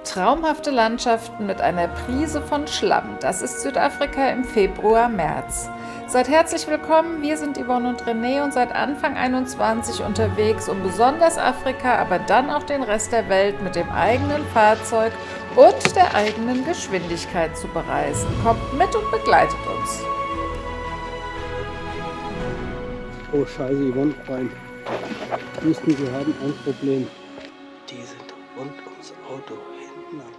Traumhafte Landschaften mit einer Prise von Schlamm. Das ist Südafrika im Februar, März. Seid herzlich willkommen, wir sind Yvonne und René und seit Anfang 21 unterwegs, um besonders Afrika, aber dann auch den Rest der Welt mit dem eigenen Fahrzeug und der eigenen Geschwindigkeit zu bereisen. Kommt mit und begleitet uns. Oh Scheiße, Yvonne, rein. Wussten, wir haben ein Problem. Die sind rund ums Auto hinten am.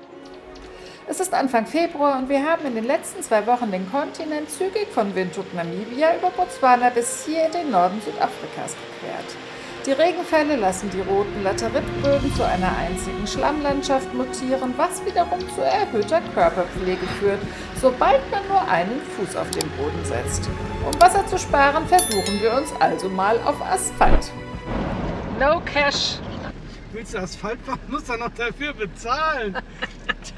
Es ist Anfang Februar und wir haben in den letzten 2 Wochen den Kontinent zügig von Windhoek, Namibia über Botswana bis hier in den Norden Südafrikas gequert. Die Regenfälle lassen die roten Lateritböden zu einer einzigen Schlammlandschaft mutieren, was wiederum zu erhöhter Körperpflege führt, sobald man nur einen Fuß auf den Boden setzt. Um Wasser zu sparen, versuchen wir uns also mal auf Asphalt. No cash. Willst du Asphalt fahren, musst du noch dafür bezahlen.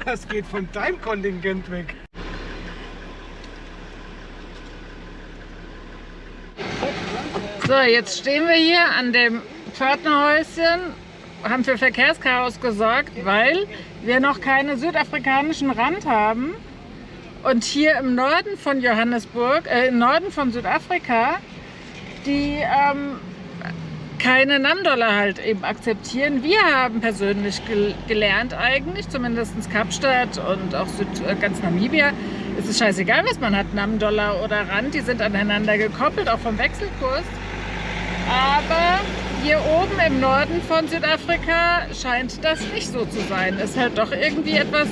Das geht von deinem Kontingent weg. So, jetzt stehen wir hier an dem Pförtnerhäuschen, haben für Verkehrschaos gesorgt, weil wir noch keinen südafrikanischen Rand haben. Und hier im Norden von Johannesburg, im Norden von Südafrika, die keine NAM-Dollar halt eben akzeptieren. Wir haben persönlich gelernt eigentlich, zumindest Kapstadt und auch ganz Namibia, es ist scheißegal, was man hat, NAM-Dollar oder Rand, die sind aneinander gekoppelt, auch vom Wechselkurs. Aber hier oben im Norden von Südafrika scheint das nicht so zu sein. Ist halt doch irgendwie etwas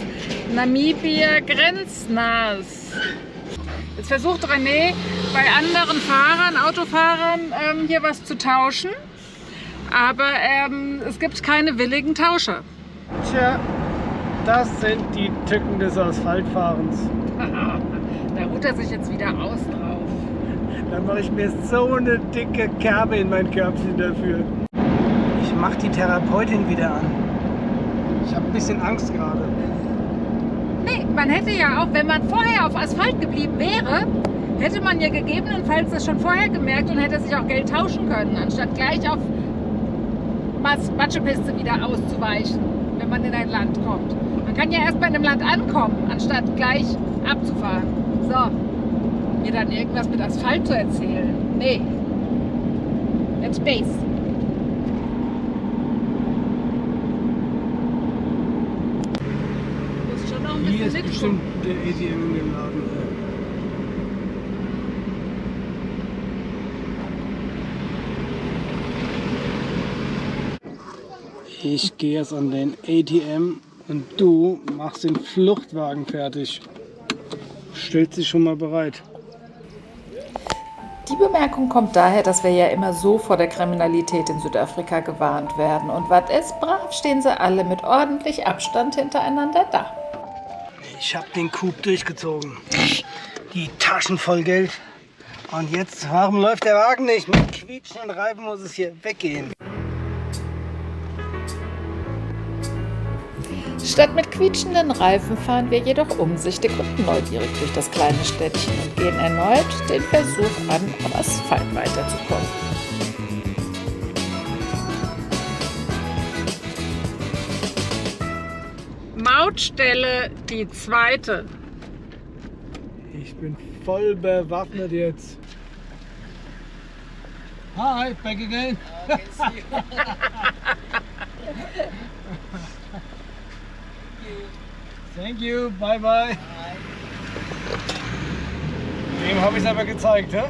Namibia grenznahes. Jetzt versucht René bei anderen Fahrern, Autofahrern hier was zu tauschen, aber es gibt keine willigen Tauscher. Tja, das sind die Tücken des Asphaltfahrens. Da ruht er sich jetzt wieder aus drauf. Dann mache ich mir so eine dicke Kerbe in mein Körbchen dafür. Ich mache die Therapeutin wieder an. Ich habe ein bisschen Angst gerade. Nee, man hätte ja auch, wenn man vorher auf Asphalt geblieben wäre, hätte man ja gegebenenfalls das schon vorher gemerkt und hätte sich auch Geld tauschen können, anstatt gleich auf Matschepiste wieder auszuweichen, wenn man in ein Land kommt. Man kann ja erst bei einem Land ankommen, anstatt gleich abzufahren. So, mir dann irgendwas mit Asphalt zu erzählen. Nee. That's space. Muss schon noch ein Hier bisschen ist bestimmt der ATM in dem Laden. Ich gehe jetzt an den ATM und du machst den Fluchtwagen fertig. Stellst dich schon mal bereit. Die Bemerkung kommt daher, dass wir ja immer so vor der Kriminalität in Südafrika gewarnt werden. Und was ist brav, stehen sie alle mit ordentlich Abstand hintereinander da. Ich habe den Coup durchgezogen. Die Taschen voll Geld. Und jetzt, warum läuft der Wagen nicht? Mit quietschenden Reifen muss es hier weggehen. Statt mit quietschenden Reifen fahren wir jedoch umsichtig und neugierig durch das kleine Städtchen und gehen erneut den Versuch an, auf Asphalt weiterzukommen. Mautstelle die zweite. Ich bin voll bewaffnet jetzt. Hi, back again. Thank you, bye bye. Dem habe ich es aber gezeigt, hä?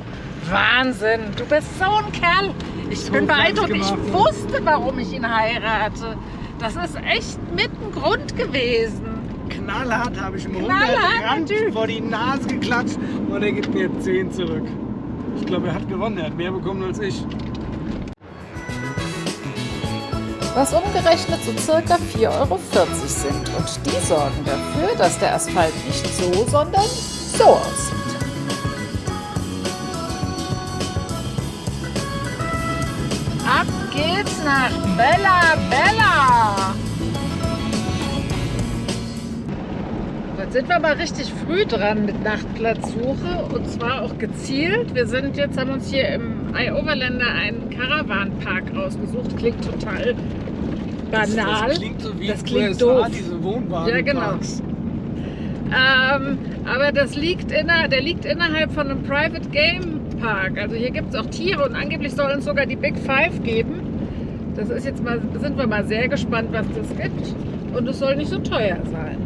Wahnsinn, du bist so ein Kerl. Ich So bin beeindruckt, ganz ich gemacht, ne? wusste, warum ich ihn heirate. Das ist echt mit ein Grund gewesen. Knallhart habe ich ihm Knallhart, 100 Rand natürlich. vor die Nase geklatscht und er gibt mir 10 zurück. Ich glaube, er hat gewonnen, er hat mehr bekommen als ich. Was umgerechnet so circa 4,40 € sind. Und die sorgen dafür, dass der Asphalt nicht so, sondern so aussieht. Ab geht's nach Bella Bella! Jetzt sind wir mal richtig früh dran mit Nachtplatzsuche und zwar auch gezielt. Wir haben uns hier im Overlander einen Caravan-Park rausgesucht. Klingt total banal. Das klingt so wie das in klingt USA, doof. diese Wohnwagen. Ja, genau. Aber der liegt innerhalb von einem Private Game Park. Also hier gibt es auch Tiere und angeblich sollen es sogar die Big Five geben. Sind wir mal sehr gespannt, was das gibt. Und es soll nicht so teuer sein.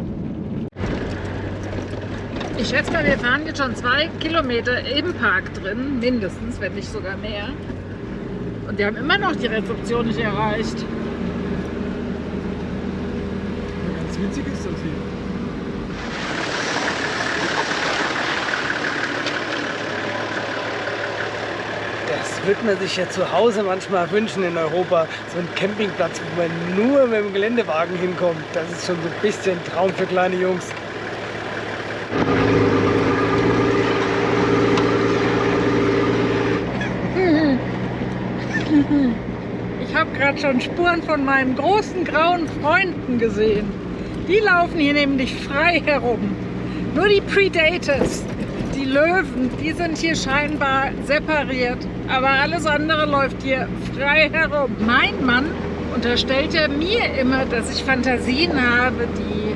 Ich schätze mal, wir fahren jetzt schon 2 Kilometer im Park drin, mindestens, wenn nicht sogar mehr. Und wir haben immer noch die Rezeption nicht erreicht. Ganz witzig ist das hier. Das würde man sich ja zu Hause manchmal wünschen in Europa. So ein Campingplatz, wo man nur mit dem Geländewagen hinkommt. Das ist schon so ein bisschen ein Traum für kleine Jungs. Ich habe gerade schon Spuren von meinen großen grauen Freunden gesehen. Die laufen hier nämlich frei herum. Nur die Predators, die Löwen, die sind hier scheinbar separiert. Aber alles andere läuft hier frei herum. Mein Mann unterstellt ja mir immer, dass ich Fantasien habe, die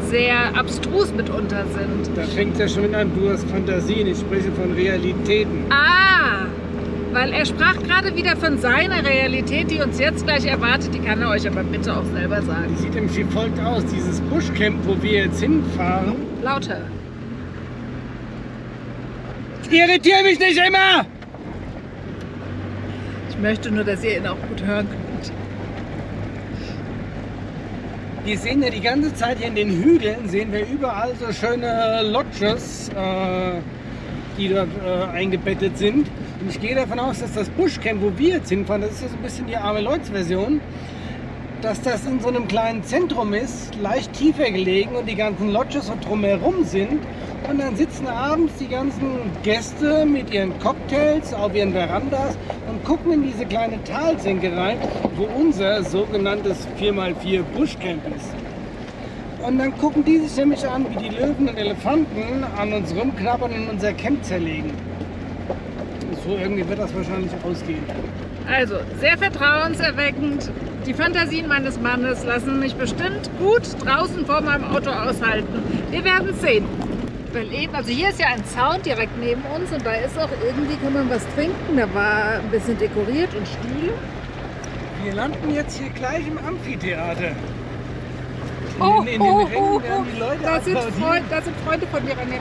sehr abstrus mitunter sind. Da fängt ja schon an, du hast Fantasien, ich spreche von Realitäten. Ah, weil er sprach gerade wieder von seiner Realität, die uns jetzt gleich erwartet. Die kann er euch aber bitte auch selber sagen. Die sieht nämlich wie folgt aus, dieses Buschcamp, wo wir jetzt hinfahren. Lauter. Irritier mich nicht immer! Ich möchte nur, dass ihr ihn auch gut hören könnt. Wir sehen ja die ganze Zeit hier in den Hügeln, sehen wir überall so schöne Lodges, die dort eingebettet sind. Und ich gehe davon aus, dass das Buschcamp, wo wir jetzt hinfahren, das ist ja so ein bisschen die Arme-Leute-Version, dass das in so einem kleinen Zentrum ist, leicht tiefer gelegen und die ganzen Lodges so drumherum sind. Und dann sitzen abends die ganzen Gäste mit ihren Cocktails auf ihren Verandas und gucken in diese kleine Talsenke rein, wo unser sogenanntes 4x4 Buschcamp ist. Und dann gucken die sich nämlich an, wie die Löwen und Elefanten an uns rumknabbern und unser Camp zerlegen. So irgendwie wird das wahrscheinlich ausgehen. Also, sehr vertrauenserweckend. Die Fantasien meines Mannes lassen mich bestimmt gut draußen vor meinem Auto aushalten. Wir werden es sehen. Weil eben, also hier ist ja ein Zaun direkt neben uns und da ist auch irgendwie, kann man was trinken. Da war ein bisschen dekoriert und Stühle. Wir landen jetzt hier gleich im Amphitheater. Oh, In den oh, Rängen oh, werden die Leute da sind applaudieren. Freunde von mir, René.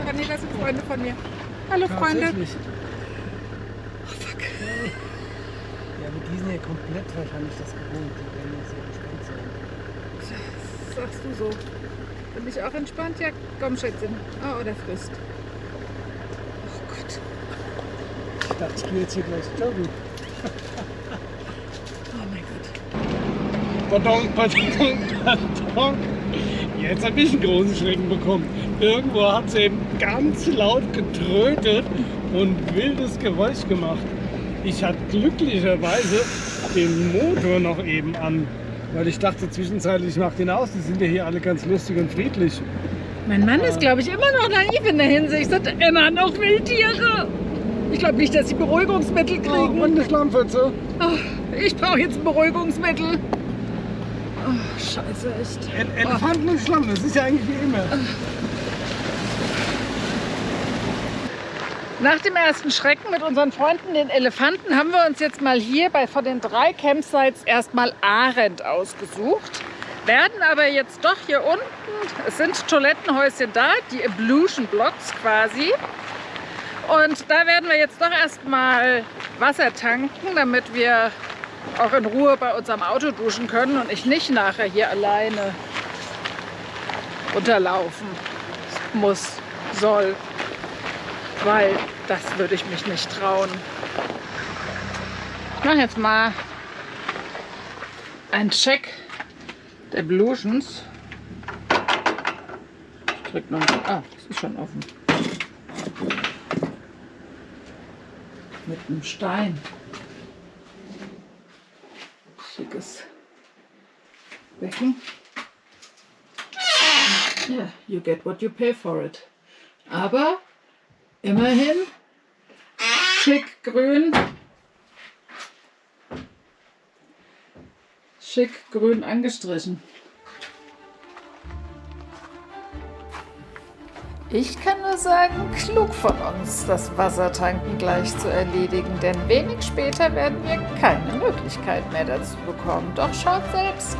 René, das sind Freunde von mir. Hallo Freunde. Tatsächlich. Oh, fuck. Ja, aber die sind ja komplett wahrscheinlich das gewohnt. Die werden ja sehr gespannt sein. Das sagst du so. Bin ich auch entspannt? Ja, komm Schätzchen. Oh, der frisst. Oh Gott. Ich dachte, ich gehe jetzt hier gleich joggen. Oh mein Gott. Pardon, pardon, pardon. Jetzt habe ich einen großen Schrecken bekommen. Irgendwo hat sie eben ganz laut getrötet und wildes Geräusch gemacht. Ich hatte glücklicherweise den Motor noch eben an, weil ich dachte zwischenzeitlich, ich mache den aus. Die sind ja hier alle ganz lustig und friedlich. Mein Mann ist, glaube ich, immer noch naiv in der Hinsicht. Sind immer noch Wildtiere. Ich glaube nicht, dass sie Beruhigungsmittel kriegen. Oh, und eine Schlammpfütze. Oh, ich brauche jetzt ein Beruhigungsmittel. Oh, scheiße, echt. Elefanten im Schlamm, das ist ja eigentlich wie immer. Nach dem ersten Schrecken mit unseren Freunden, den Elefanten, haben wir uns jetzt mal hier von den 3 Campsites erstmal Arend ausgesucht. Werden aber jetzt doch hier unten, es sind Toilettenhäuschen da, die Ablution Blocks quasi. Und da werden wir jetzt doch erstmal Wasser tanken, damit wir auch in Ruhe bei unserem Auto duschen können und ich nicht nachher hier alleine runterlaufen soll. Weil das würde ich mich nicht trauen. Ich mache jetzt mal einen Check der Ablutions. Ich drück noch. Ah, das ist schon offen. Mit einem Stein. Schickes Becken. Ja, you get what you pay for it. Aber immerhin schick grün. Schick grün angestrichen. Ich kann nur sagen, klug von uns, das Wassertanken gleich zu erledigen, denn wenig später werden wir keine Möglichkeit mehr dazu bekommen. Doch schaut selbst.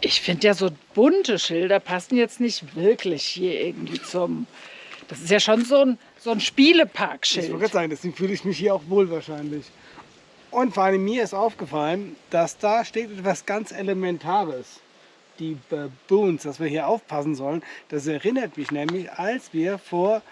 Ich finde ja, so bunte Schilder passen jetzt nicht wirklich hier irgendwie zum... Das ist ja schon so ein Spieleparkschild. Ich wollte gerade sagen, deswegen fühle ich mich hier auch wohl wahrscheinlich. Und vor allem mir ist aufgefallen, dass da steht etwas ganz Elementares. Die Baboons, dass wir hier aufpassen sollen. Das erinnert mich nämlich, als wir vor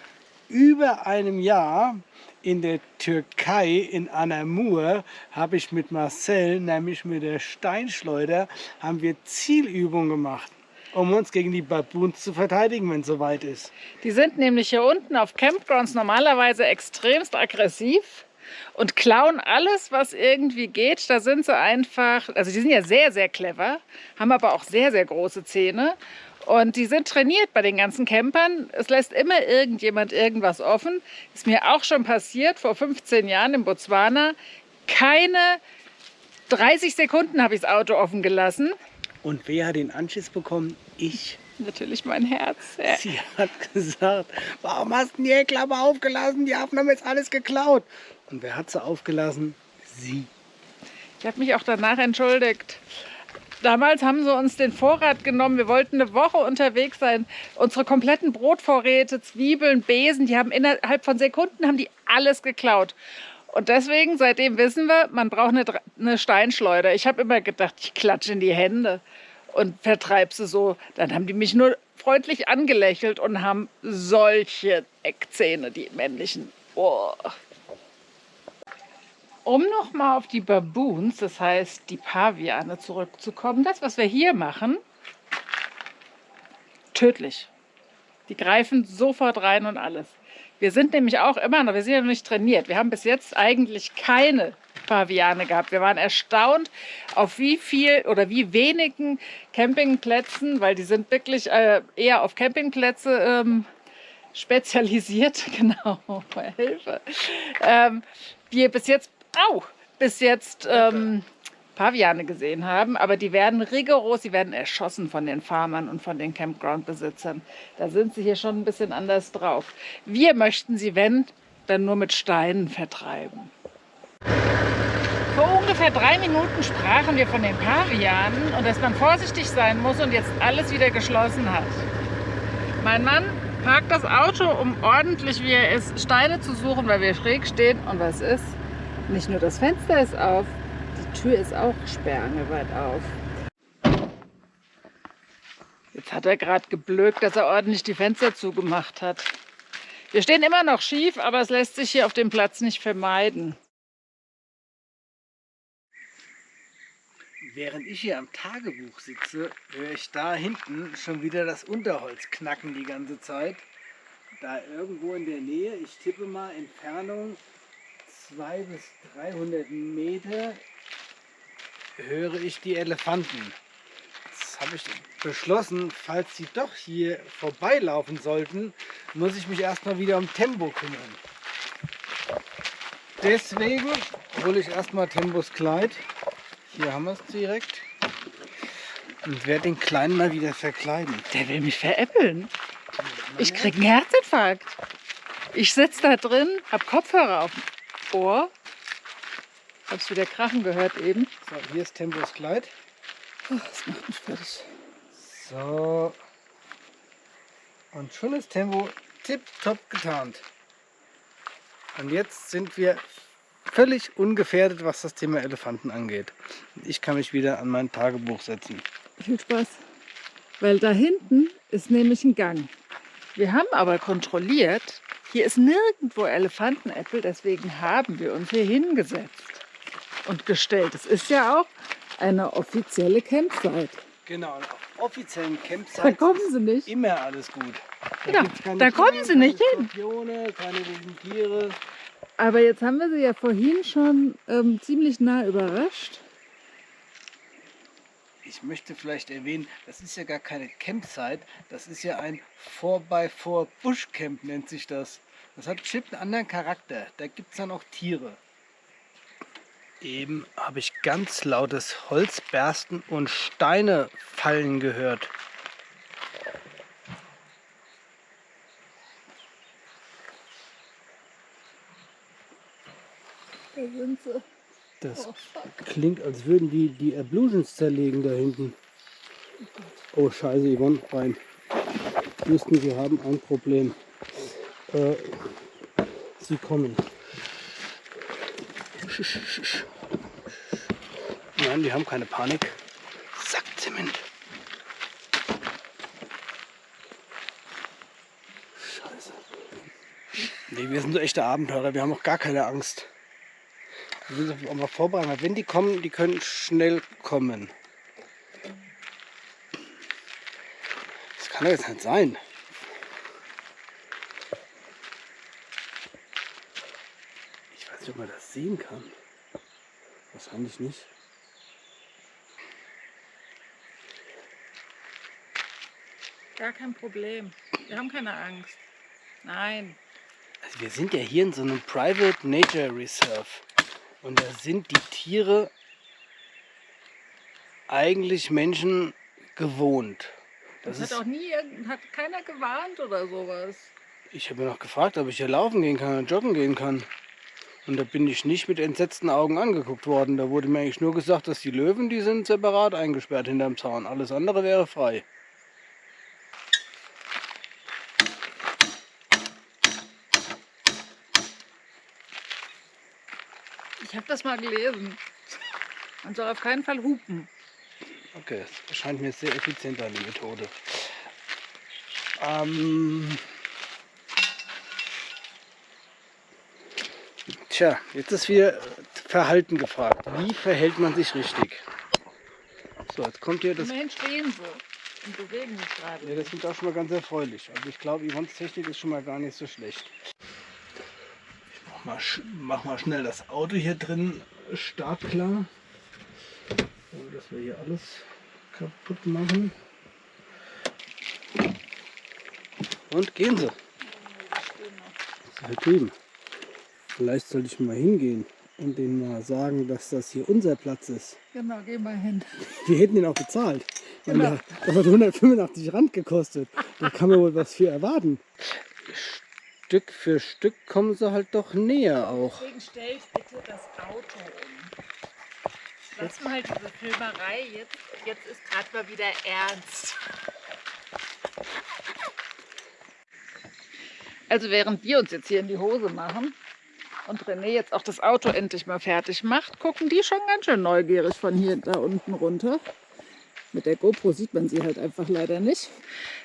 über einem Jahr in der Türkei, in Anamur, habe ich mit Marcel, nämlich mit der Steinschleuder, haben wir Zielübungen gemacht, um uns gegen die Baboons zu verteidigen, wenn es soweit ist. Die sind nämlich hier unten auf Campgrounds normalerweise extremst aggressiv und klauen alles, was irgendwie geht. Da sind sie einfach, also die sind ja sehr, sehr clever, haben aber auch sehr, sehr große Zähne. Und die sind trainiert bei den ganzen Campern. Es lässt immer irgendjemand irgendwas offen. Ist mir auch schon passiert, vor 15 Jahren in Botswana. Keine 30 Sekunden habe ich das Auto offen gelassen. Und wer hat den Anschiss bekommen? Ich. Natürlich mein Herz. Ja. Sie hat gesagt, warum hast du die Klappe aufgelassen? Die haben jetzt alles geklaut. Und wer hat sie aufgelassen? Sie. Ich habe mich auch danach entschuldigt. Damals haben sie uns den Vorrat genommen. Wir wollten eine Woche unterwegs sein. Unsere kompletten Brotvorräte, Zwiebeln, Besen, die haben innerhalb von Sekunden haben die alles geklaut. Und deswegen, seitdem wissen wir, man braucht eine Steinschleuder. Ich habe immer gedacht, ich klatsche in die Hände und vertreibe sie so. Dann haben die mich nur freundlich angelächelt und haben solche Eckzähne, die männlichen. Oh. Um nochmal auf die Baboons, das heißt die Paviane, zurückzukommen, das, was wir hier machen, tödlich. Die greifen sofort rein und alles. Wir sind nämlich auch immer noch, wir sind ja noch nicht trainiert. Wir haben bis jetzt eigentlich keine Paviane gehabt. Wir waren erstaunt, auf wie viel oder wie wenigen Campingplätzen, weil die sind wirklich eher auf Campingplätze spezialisiert, genau, Hilfe, wir bis jetzt Paviane gesehen haben, aber die werden rigoros, die werden erschossen von den Farmern und von den Campground-Besitzern. Da sind sie hier schon ein bisschen anders drauf. Wir möchten sie, wenn, dann nur mit Steinen vertreiben. Vor ungefähr 3 Minuten sprachen wir von den Pavianen und dass man vorsichtig sein muss und jetzt alles wieder geschlossen hat. Mein Mann parkt das Auto, um ordentlich, wie er ist, Steine zu suchen, weil wir schräg stehen. Und was ist? Nicht nur das Fenster ist auf, die Tür ist auch sperrangelweit auf. Jetzt hat er gerade geblökt, dass er ordentlich die Fenster zugemacht hat. Wir stehen immer noch schief, aber es lässt sich hier auf dem Platz nicht vermeiden. Während ich hier am Tagebuch sitze, höre ich da hinten schon wieder das Unterholz knacken die ganze Zeit. Da irgendwo in der Nähe, ich tippe mal Entfernung 200 bis 300 Meter, höre ich die Elefanten. Jetzt habe ich beschlossen, falls sie doch hier vorbeilaufen sollten, muss ich mich erstmal wieder um Tempo kümmern. Deswegen hole ich erstmal Tembos Kleid. Hier haben wir es direkt. Und werde den Kleinen mal wieder verkleiden. Der will mich veräppeln. Ich krieg einen Herzinfarkt. Ich sitze da drin, habe Kopfhörer auf dem Ohr. Hab's wieder krachen gehört eben. So, hier ist Tembos Kleid. Oh, das macht mich fertig. So. Und schon ist Tempo tipptopp getarnt. Und jetzt sind wir völlig ungefährdet, was das Thema Elefanten angeht. Ich kann mich wieder an mein Tagebuch setzen. Viel Spaß. Weil da hinten ist nämlich ein Gang. Wir haben aber kontrolliert, hier ist nirgendwo Elefantenäpfel, deswegen haben wir uns hier hingesetzt und gestellt. Es ist ja auch eine offizielle Campsite. Genau, auf offiziellen Campsites da kommen sie nicht. Immer alles gut. Da kommen sie nicht hin. Skorpione, keine wilden Tiere. Aber jetzt haben wir sie ja vorhin schon ziemlich nah überrascht. Ich möchte vielleicht erwähnen, das ist ja gar keine Campsite, das ist ja ein 4x4 Buschcamp nennt sich das. Das hat bestimmt einen anderen Charakter, da gibt es dann auch Tiere. Eben habe ich ganz lautes Holzbersten und Steine fallen gehört. Da sind sie. Das Oh, fuck. klingt, als würden die Ablutions zerlegen da hinten. Oh Scheiße, Yvonne, rein. Wüssten, wir haben ein Problem. Sie kommen. Nein, die haben keine Panik. Sackzement. Scheiße. Nee, wir sind so echte Abenteurer, wir haben auch gar keine Angst. Wir müssen uns auch mal vorbereiten, weil wenn die kommen, die können schnell kommen. Das kann doch jetzt nicht sein. Ich weiß nicht, ob man das sehen kann. Wahrscheinlich nicht. Gar kein Problem. Wir haben keine Angst. Nein. Also wir sind ja hier in so einem Private Nature Reserve. Und da sind die Tiere eigentlich Menschen gewohnt. Das hat auch nie, hat keiner gewarnt oder sowas. Ich habe ja noch gefragt, ob ich hier laufen gehen kann und joggen gehen kann. Und da bin ich nicht mit entsetzten Augen angeguckt worden. Da wurde mir eigentlich nur gesagt, dass die Löwen, die sind separat eingesperrt hinterm Zaun. Alles andere wäre frei. Ich habe das mal gelesen. Man soll auf keinen Fall hupen. Okay, das erscheint mir sehr effizient eine Methode. Tja, jetzt ist wieder Verhalten gefragt. Wie verhält man sich richtig? So, jetzt kommt hier das. Immerhin stehen sie und bewegen sich gerade. Ja, das klingt auch schon mal ganz erfreulich. Also ich glaube, Yvonnes Technik ist schon mal gar nicht so schlecht. Ich mach mal schnell das Auto hier drin startklar. So, dass wir hier alles kaputt machen. Und gehen Sie. So, hier drüben. Vielleicht sollte ich mal hingehen und denen mal sagen, dass das hier unser Platz ist. Genau, geh mal hin. Wir hätten ihn auch bezahlt. Genau. Das hat 185 Rand gekostet. Da kann man wohl was für erwarten. Stück für Stück kommen sie halt doch näher auch. Deswegen stellt bitte das Auto um. Lass mal halt diese Filmerei. Jetzt ist gerade mal wieder ernst. Also während wir uns jetzt hier in die Hose machen und René jetzt auch das Auto endlich mal fertig macht, gucken die schon ganz schön neugierig von hier da unten runter. Mit der GoPro sieht man sie halt einfach leider nicht.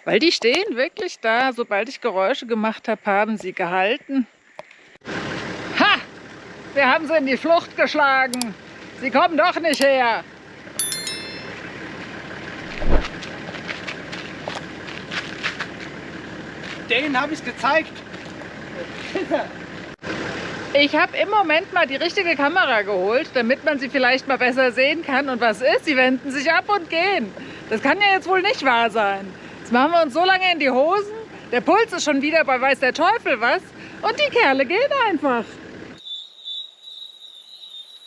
Weil die stehen wirklich da. Sobald ich Geräusche gemacht habe, haben sie gehalten. Ha! Wir haben sie in die Flucht geschlagen. Sie kommen doch nicht her. Denen habe ich es gezeigt. Ich habe im Moment mal die richtige Kamera geholt, damit man sie vielleicht mal besser sehen kann. Und was ist? Sie wenden sich ab und gehen. Das kann ja jetzt wohl nicht wahr sein. Jetzt machen wir uns so lange in die Hosen. Der Puls ist schon wieder bei weiß der Teufel was. Und die Kerle gehen einfach.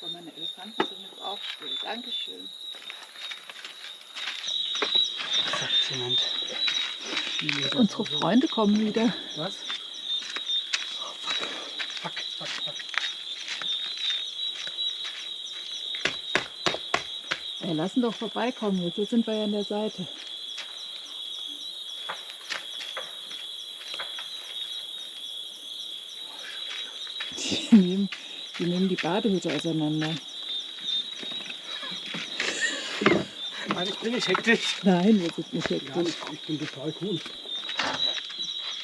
So, meine Elefanten sind jetzt auch still. Dankeschön. Sackzement. Unsere Freunde kommen wieder. Was? Fuck. Wir lassen doch vorbeikommen. Jetzt sind wir ja an der Seite. Die nehmen die Badehütte auseinander. Nein, ich bin nicht hektisch. Nein, wir sind nicht Ja, hektisch. ich bin total cool.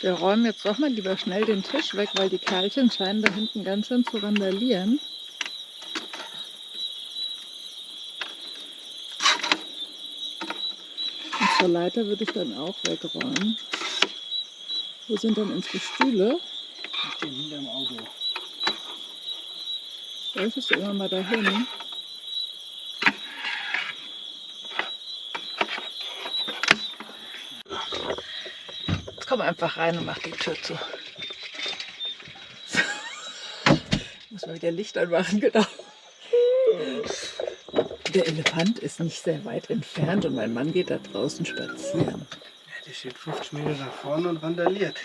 Wir räumen jetzt doch mal lieber schnell den Tisch weg, weil die Kerlchen scheinen da hinten ganz schön zu randalieren. Unsere Leiter würde ich dann auch wegräumen. Wo sind denn unsere Stühle? Die stehen hinterm Auto. Solltest du immer mal dahin? komm einfach rein und mach die Tür zu. Muss man wieder Licht anmachen, genau. Der Elefant ist nicht sehr weit entfernt und mein Mann geht da draußen spazieren. Ja, der steht 50 Meter da vorne und randaliert.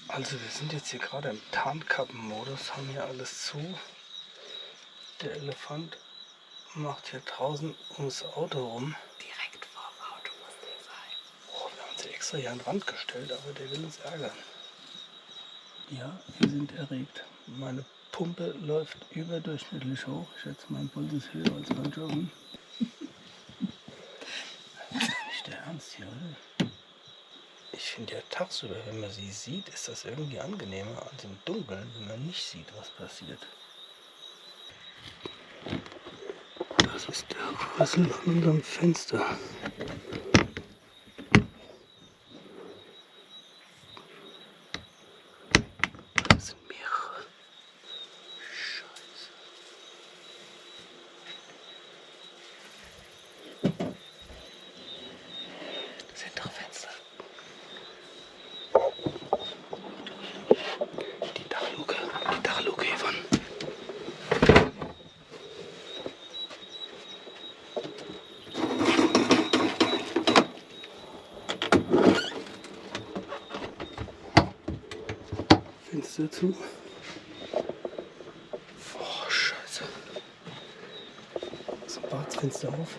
Also wir sind jetzt hier gerade im Tarnkappenmodus, haben hier alles zu. Der Elefant macht hier draußen ums Auto rum. Direkt vorm Auto muss der sein. Oh, wir haben uns hier extra hier an den Rand gestellt, aber der will uns ärgern. Ja, wir sind erregt. Meine Pumpe läuft überdurchschnittlich hoch. Ich schätze, mein Puls ist höher als beim Joggen. Nicht der Ernst hier, oder? Ich finde ja tagsüber, wenn man sie sieht, ist das irgendwie angenehmer als im Dunkeln, wenn man nicht sieht, was passiert. Das ist der Rüssel an unserem Fenster. Das sind mehrere. Scheiße. Das sind doch Fenster. Die Dachluke, Yvonne. Fenster zu. Oh, Scheiße. So, Badfenster auf.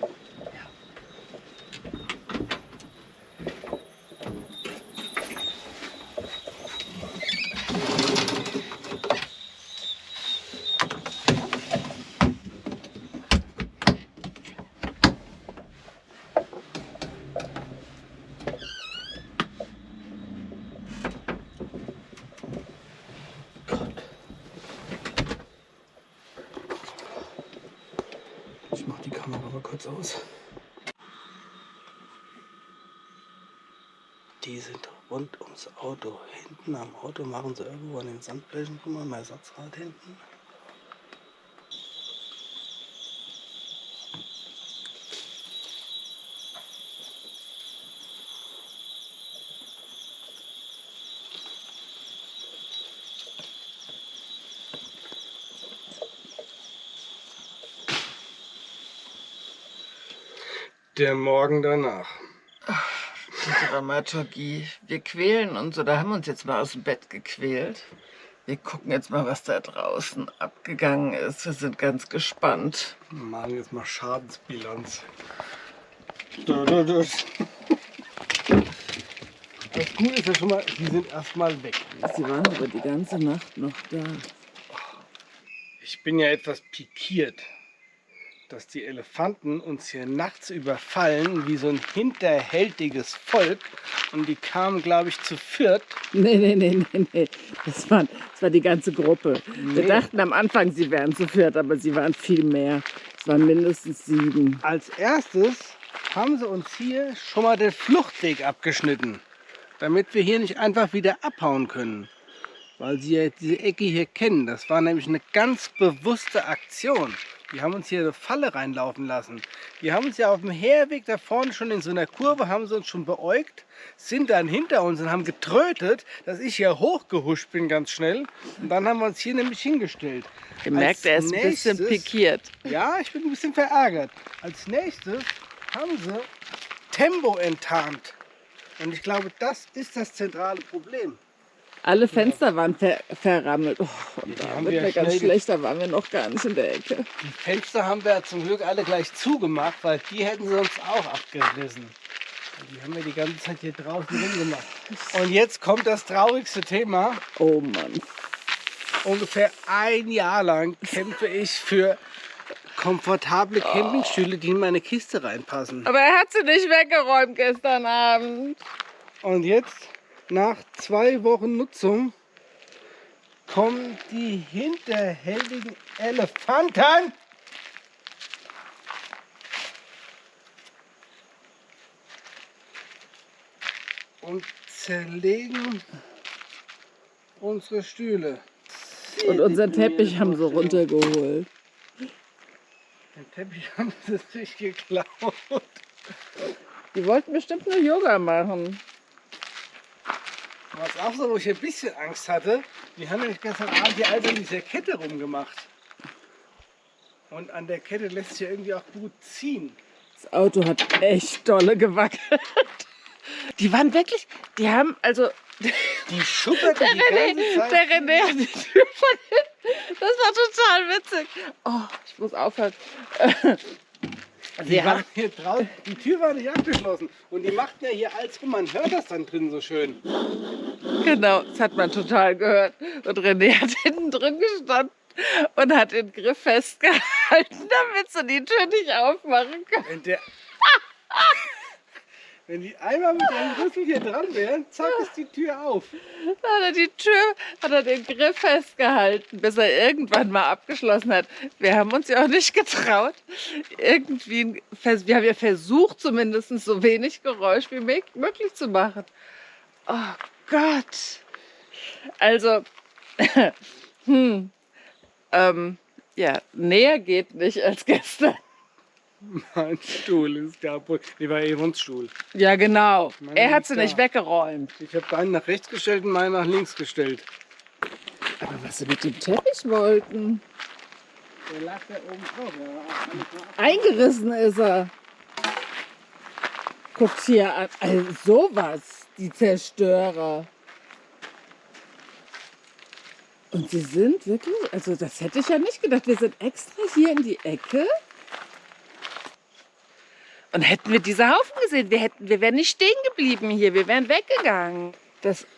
Ich mach die Kamera mal kurz aus. Die sind rund ums Auto. Hinten am Auto machen sie irgendwo an den Sandblechen. Guck mal, ein Ersatzrad hinten. Der Morgen danach. Die Dramaturgie. Wir quälen uns oder haben uns jetzt mal aus dem Bett gequält. Wir gucken jetzt mal, was da draußen abgegangen ist. Wir sind ganz gespannt. Wir machen jetzt mal Schadensbilanz. Das Gute ist ja schon mal, die sind erstmal weg. Sie waren aber die ganze Nacht noch da. Ich bin ja etwas pikiert, dass die Elefanten uns hier nachts überfallen, wie so ein hinterhältiges Volk. Und die kamen, glaube ich, zu viert. Nee. Das war die ganze Gruppe. Wir Nee. dachten am Anfang, sie wären zu viert, aber sie waren viel mehr. Es waren mindestens 7. Als erstes haben sie uns hier schon mal den Fluchtweg abgeschnitten, damit wir hier nicht einfach wieder abhauen können. Weil sie ja diese Ecke hier kennen. Das war nämlich eine ganz bewusste Aktion. Die haben uns hier eine Falle reinlaufen lassen. Die haben uns ja auf dem Herweg da vorne schon in so einer Kurve, haben sie uns schon beäugt, sind dann hinter uns und haben getrötet, dass ich hier hochgehuscht bin ganz schnell. Und dann haben wir uns hier nämlich hingestellt. Gemerkt, er ist ein bisschen pikiert. Ja, ich bin ein bisschen verärgert. Als nächstes haben sie Tempo enttarnt. Und ich glaube, das ist das zentrale Problem. Alle Fenster waren verrammelt. Oh, und Die da haben wird wir mir ganz schnell schlecht, da waren wir noch gar nicht in der Ecke. Die Fenster haben wir zum Glück alle gleich zugemacht, weil die hätten sie uns auch abgerissen. Die haben wir die ganze Zeit hier draußen rumgemacht. Und jetzt kommt das traurigste Thema. Oh Mann. Ungefähr ein Jahr lang kämpfe ich für komfortable Campingstühle, die in meine Kiste reinpassen. Aber er hat sie nicht weggeräumt gestern Abend. Und jetzt, nach 2 Wochen Nutzung, kommen die hinterhältigen Elefanten und zerlegen unsere Stühle. Und unseren Teppich haben sie runtergeholt. Den Teppich haben sie sich geklaut. Die wollten bestimmt nur Yoga machen. Was auch so, wo ich ein bisschen Angst hatte, wir haben nämlich gestern Abend hier alles an dieser Kette rumgemacht. Und an der Kette lässt sich ja irgendwie auch gut ziehen. Das Auto hat echt dolle gewackelt. Die waren wirklich, die haben also... Die schupperten die ganze Zeit. Der René hat die Tür von hinten. Das war total witzig. Oh, ich muss aufhören. Die waren hier draußen, die Tür war nicht abgeschlossen. Und die machten ja hier alles rum. Man hört das dann drin so schön. Genau, das hat man total gehört. Und René hat hinten drin gestanden und hat den Griff festgehalten, damit sie die Tür nicht aufmachen können. Wenn die einmal mit dem Rüssel hier dran wären, zack, ist die Tür auf. Dann hat er den Griff festgehalten, bis er irgendwann mal abgeschlossen hat. Wir haben uns ja auch nicht getraut. Wir haben ja versucht, zumindest so wenig Geräusch wie möglich zu machen. Oh Gott. Also, ja, näher geht nicht als gestern. Mein Stuhl ist kaputt. Die war Evons Stuhl. Ja, genau. Er hat sie nicht weggeräumt. Ich habe deinen nach rechts gestellt und meinen nach links gestellt. Aber was sie mit dem Teppich wollten? Der lag da oben drauf. Ja. Eingerissen ist er. Guckt hier an. Also sowas, die Zerstörer. Und sie sind wirklich, also das hätte ich ja nicht gedacht. Wir sind extra hier in die Ecke. Und hätten wir diese Haufen gesehen, wir wären nicht stehen geblieben hier, wir wären weggegangen. Das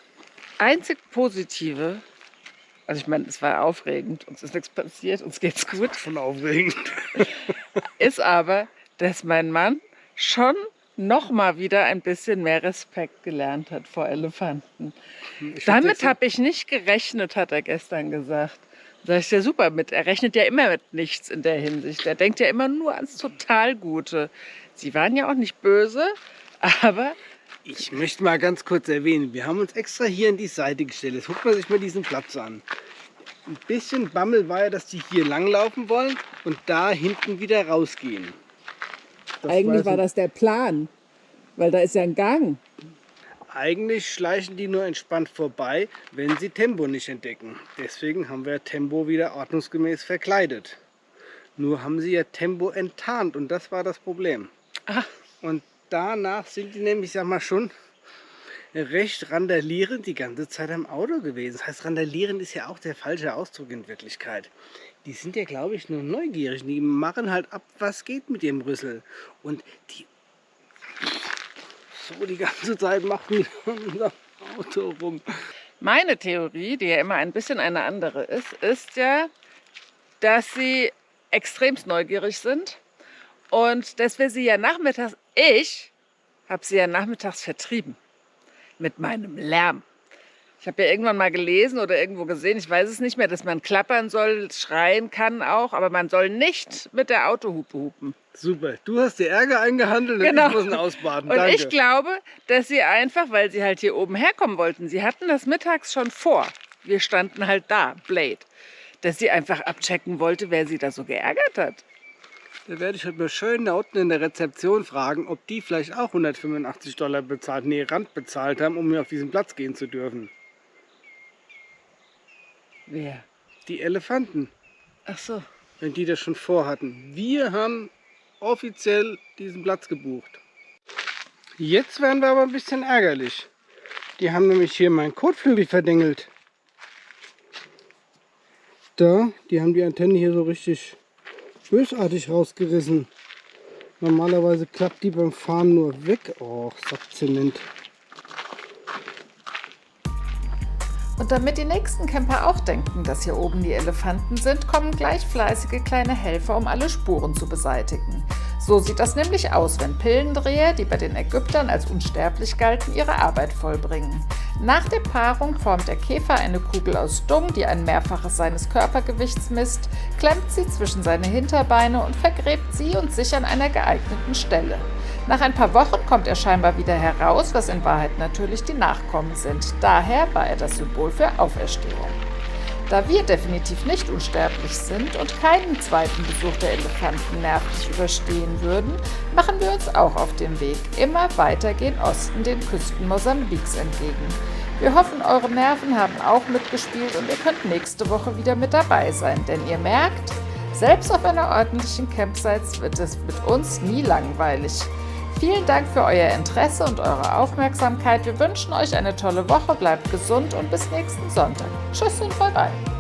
einzig Positive, also ich meine, es war aufregend, uns ist nichts passiert, uns geht's gut. Schon aufregend. Ist aber, dass mein Mann schon noch mal wieder ein bisschen mehr Respekt gelernt hat vor Elefanten. Damit habe ich nicht gerechnet, hat er gestern gesagt. Da ist ja super mit. Er rechnet ja immer mit nichts in der Hinsicht. Er denkt ja immer nur ans Totalgute. Sie waren ja auch nicht böse, aber... Ich möchte mal ganz kurz erwähnen, wir haben uns extra hier in die Seite gestellt. Jetzt guckt man sich mal diesen Platz an. Ein bisschen Bammel war ja, dass die hier langlaufen wollen und da hinten wieder rausgehen. Eigentlich war das der Plan, weil da ist ja ein Gang. Eigentlich schleichen die nur entspannt vorbei, wenn sie Tempo nicht entdecken. Deswegen haben wir Tempo wieder ordnungsgemäß verkleidet. Nur haben sie ja Tempo enttarnt und das war das Problem. Ach. Und danach sind die nämlich, sag mal, schon recht randalierend die ganze Zeit am Auto gewesen. Das heißt, randalieren ist ja auch der falsche Ausdruck in Wirklichkeit. Die sind ja, glaube ich, nur neugierig. Die machen halt ab, was geht mit dem Rüssel. Und die so die ganze Zeit machen die unser Auto rum. Meine Theorie, die ja immer ein bisschen eine andere ist ja, dass sie extremst neugierig sind und dass wir sie ja nachmittags, ich habe sie ja nachmittags vertrieben mit meinem Lärm. Ich habe ja irgendwann mal gelesen oder irgendwo gesehen, ich weiß es nicht mehr, dass man klappern soll, schreien kann auch, aber man soll nicht mit der Autohupe hupen. Super, du hast dir Ärger eingehandelt und genau. Ich muss ihn ausbaden. Und danke. ich glaube, dass sie einfach, weil sie halt hier oben herkommen wollten, sie hatten das mittags schon vor. Wir standen halt da, Blade. Dass sie einfach abchecken wollte, wer sie da so geärgert hat. Da werde ich heute mal schön da unten in der Rezeption fragen, ob die vielleicht auch $185 bezahlt, nee, Rand bezahlt haben, um mir auf diesen Platz gehen zu dürfen. Wer? Die Elefanten. Ach so. Wenn die das schon vorhatten. Wir haben offiziell diesen Platz gebucht. Jetzt werden wir aber ein bisschen ärgerlich. Die haben nämlich hier meinen Kotflügel verdengelt. Da, die haben die Antenne hier so richtig bösartig rausgerissen. Normalerweise klappt die beim Fahren nur weg. Oh, Sackzement. Und damit die nächsten Camper auch denken, dass hier oben die Elefanten sind, kommen gleich fleißige kleine Helfer, um alle Spuren zu beseitigen. So sieht das nämlich aus, wenn Pillendreher, die bei den Ägyptern als unsterblich galten, ihre Arbeit vollbringen. Nach der Paarung formt der Käfer eine Kugel aus Dung, die ein Mehrfaches seines Körpergewichts misst, klemmt sie zwischen seine Hinterbeine und vergräbt sie und sich an einer geeigneten Stelle. Nach ein paar Wochen kommt er scheinbar wieder heraus, was in Wahrheit natürlich die Nachkommen sind. Daher war er das Symbol für Auferstehung. Da wir definitiv nicht unsterblich sind und keinen zweiten Besuch der Elefanten nervlich überstehen würden, machen wir uns auch auf den Weg immer weiter gen Osten den Küsten Mosambiks entgegen. Wir hoffen, eure Nerven haben auch mitgespielt und ihr könnt nächste Woche wieder mit dabei sein, denn ihr merkt, selbst auf einer ordentlichen Campsite wird es mit uns nie langweilig. Vielen Dank für euer Interesse und eure Aufmerksamkeit. Wir wünschen euch eine tolle Woche, bleibt gesund und bis nächsten Sonntag. Tschüss und bye bye.